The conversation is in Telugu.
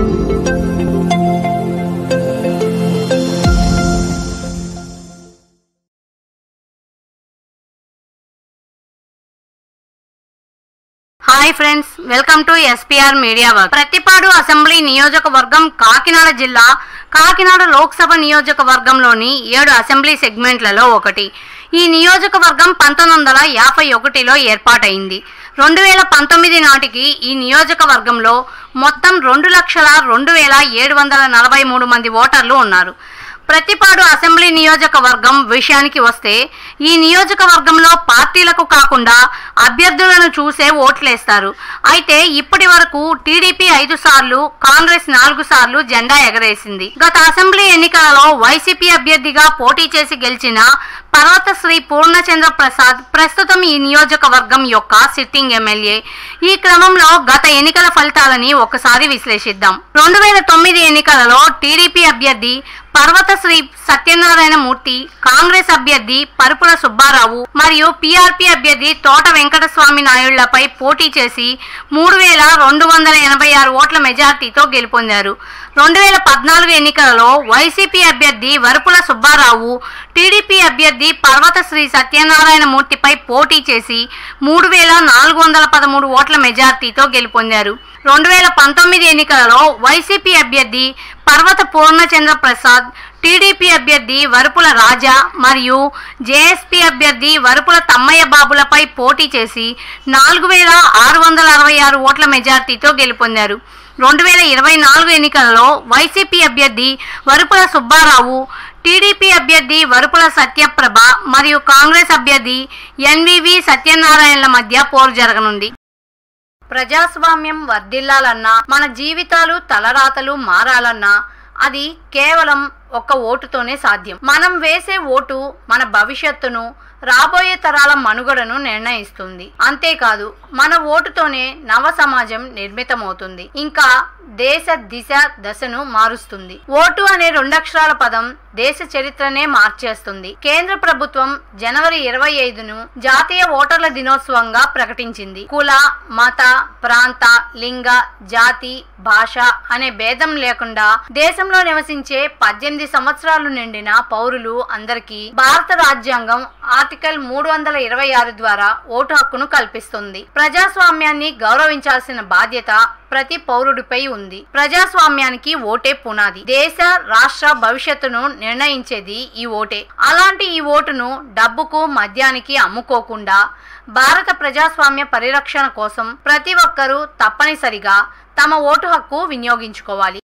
Hi friends, welcome to SPR media work. Prathipadu assembly నియోజకవర్గం కాకినాడ జిల్లా కాకినాడ లోక్సభ నియోజకవర్గంలోని 7 అసెంబ్లీ సెగ్మెంట్లలో ఒకటి. ఈ నియోజకవర్గం 1951లో ఏర్పాటైంది. 2019 నాటికి ఈ నియోజకవర్గంలో మొత్తం 2,02,743 మంది ఓటర్లు ఉన్నారు. ప్రతిపాడు అసెంబ్లీ నియోజకవర్గం విషయానికి వస్తే ఈ నియోజకవర్గంలో పార్టీలకు కాకుండా అభ్యర్థులను చూసే ఓట్లేస్తారు. అయితే ఇప్పటి వరకు టీడీపీ 5 సార్లు, కాంగ్రెస్ 4 సార్లు జెండా ఎగరేసింది. గత అసెంబ్లీ ఎన్నికలలో వైసీపీ అభ్యర్థిగా పోటీ చేసి గెలిచిన పర్వతశ్రీ పూర్ణచంద్ర ప్రసాద్ ప్రస్తుతం ఈ నియోజకవర్గం యొక్క సిట్టింగ్ ఎమ్మెల్యే. ఈ క్రమంలో గత ఎన్నికల ఫలితాలని ఒకసారి విశ్లేషిద్దాం. 2009 ఎన్నికలలో టీడీపీ అభ్యర్థి పర్వతశ్రీ సత్యనారాయణ మూర్తి, కాంగ్రెస్ అభ్యర్థి పరుపుల సుబ్బారావు మరియు పీఆర్పీ అభ్యర్థి తోట వెంకటస్వామి నాయుళ్లపై పోటీ చేసి 3,286 ఓట్ల మెజార్టీతో గెలుపొందారు. 2014 ఎన్నికలలో వైసీపీ అభ్యర్థి వరుపుల సుబ్బారావు టీడీపీ అభ్యర్థి పర్వతశ్రీ సత్యనారాయణ మూర్తిపై పోటీ చేసి 3,413 ఓట్ల మెజార్టీతో గెలుపొందారు. 2019 ఎన్నికలలో వైసీపీ అభ్యర్థి పర్వత పూర్ణచంద్ర ప్రసాద్, టీడీపీ అభ్యర్థి వరుపుల రాజా మరియు జేఎస్పీ అభ్యర్థి వరుపుల తమ్మయ్య బాబులపై పోటీ చేసి 4,666 ఓట్ల మెజార్టీతో గెలుపొందారు. 2024 ఎన్నికలలో వైసీపీ అభ్యర్థి వరుపుల సుబ్బారావు, టీడీపీ అభ్యర్థి వరుపుల సత్యప్రభ మరియు కాంగ్రెస్ అభ్యర్థి ఎన్వివి సత్యనారాయణల మధ్య పోరు జరగనుంది. ప్రజాస్వామ్యం వర్ధిల్లాలన్నా, మన జీవితాలు తలరాతలు మారాలన్నా అది కేవలం ఒక్క ఓటుతోనే సాధ్యం. మనం వేసే ఓటు మన భవిష్యత్తును, రాబోయే తరాల మనుగడను నిర్ణయిస్తుంది. అంతేకాదు, మన ఓటుతోనే నవ సమాజం నిర్మితమవుతుంది, ఇంకా దేశ దిశ దశను మారుస్తుంది. ఓటు అనే 2 అక్షరాల పదం దేశ చరిత్రనే మార్చేస్తుంది. కేంద్ర ప్రభుత్వం జనవరి 25ను జాతీయ ఓటర్ల దినోత్సవంగా ప్రకటించింది. కుల, మత, ప్రాంత, లింగ, జాతి, భాష అనే భేదం లేకుండా దేశంలో నివసించే 18 సంవత్సరాలు నిండిన పౌరులు అందరికీ భారత రాజ్యాంగం ఆర్టికల్ 326 ద్వారా ఓటు హక్కును కల్పిస్తుంది. ప్రజాస్వామ్యాన్ని గౌరవించాల్సిన బాధ్యత ప్రతి పౌరుడిపై ఉంది. ప్రజాస్వామ్యానికి ఓటే పునాది. దేశ, రాష్ట్ర భవిష్యత్తును నిర్ణయించేది ఈ ఓటే. అలాంటి ఈ ఓటును డబ్బుకు, మద్యానికి అమ్ముకోకుండా భారత ప్రజాస్వామ్య పరిరక్షణ కోసం ప్రతి ఒక్కరూ తప్పనిసరిగా తమ ఓటు హక్కు వినియోగించుకోవాలి.